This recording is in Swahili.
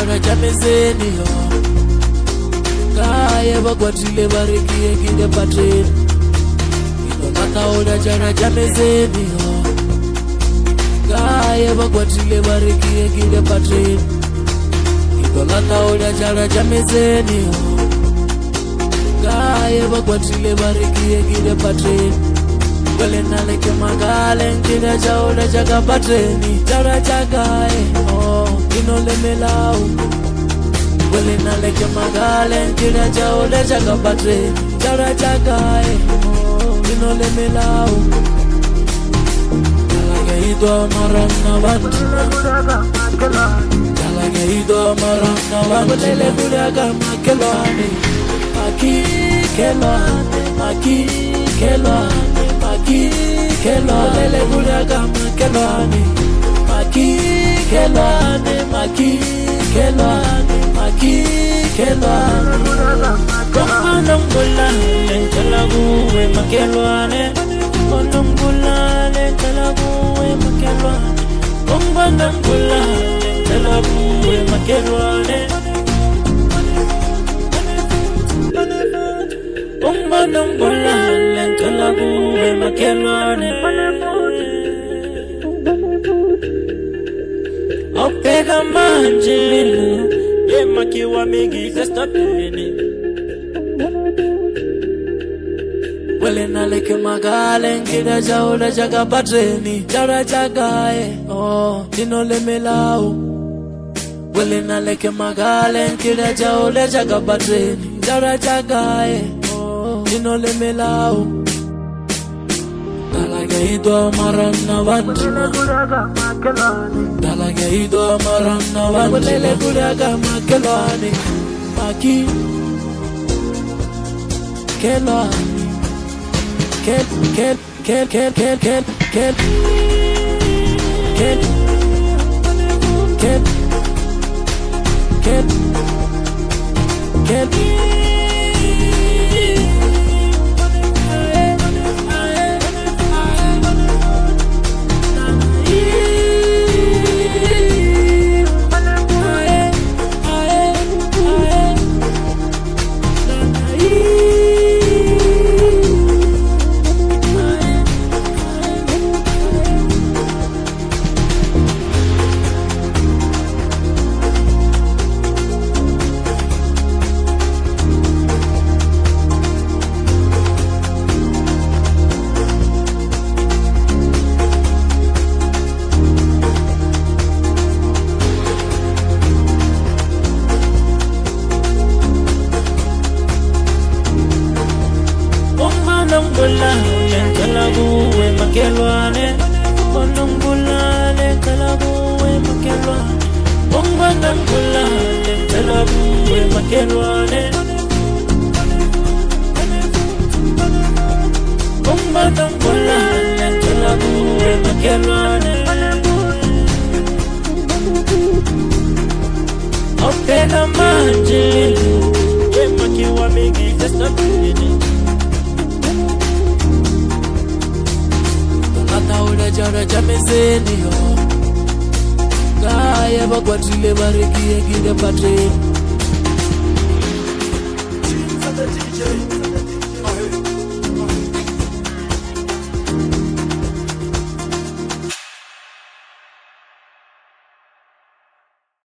jara jamezeni yo Kaya bakwatile barikie kide patreni Nakaola jara jamezeni yo Kaya bakwatile barikie kide patreni Nakaola jara jamezeni yo Kaya bakwatile barikie kide patreni Wale naleke magale nkida jaola jaga patreni Jara jagae inole melau Wale naleke magale nkida jaola jaga patreni Jara jagae inole melau Jalage idwa marana bantu Jalage idwa marana bantu Lele kudaga makelwane Maki kelwane Maki kelwane Maki kelwane Lele kudaga makelwane Maki kelwane Maki kelwane Maki kelwane Konambula Lenkalaguwe makelwane Konambula Lenkalaguwe makelwane Konambula Lenkalaguwe makelwane Konambula Lenkalaguwe makelwane Opega manjilu Yemakiwa mingi zestapeni Wale naleke magale nkida jaola jaga patreni Jara jagae inole melau Wale naleke magale nkida jaola jaga patreni Jara jagae inole melau Dalage idwa marana bantu Dalage idwa marana bantu Lele kudaga makelwane Maki kelwane Kel Konambula Lenkalaguwe makelwane Konambula Lenkalaguwe makelwane Konambula Lenkalaguwe makelwane Konambula Lenkalaguwe makelwane Opega manjilu Yemakiwa mingi zestapeni Nakaola jara jamezeni yo Kaya bakwatile barikie kide patreni DJ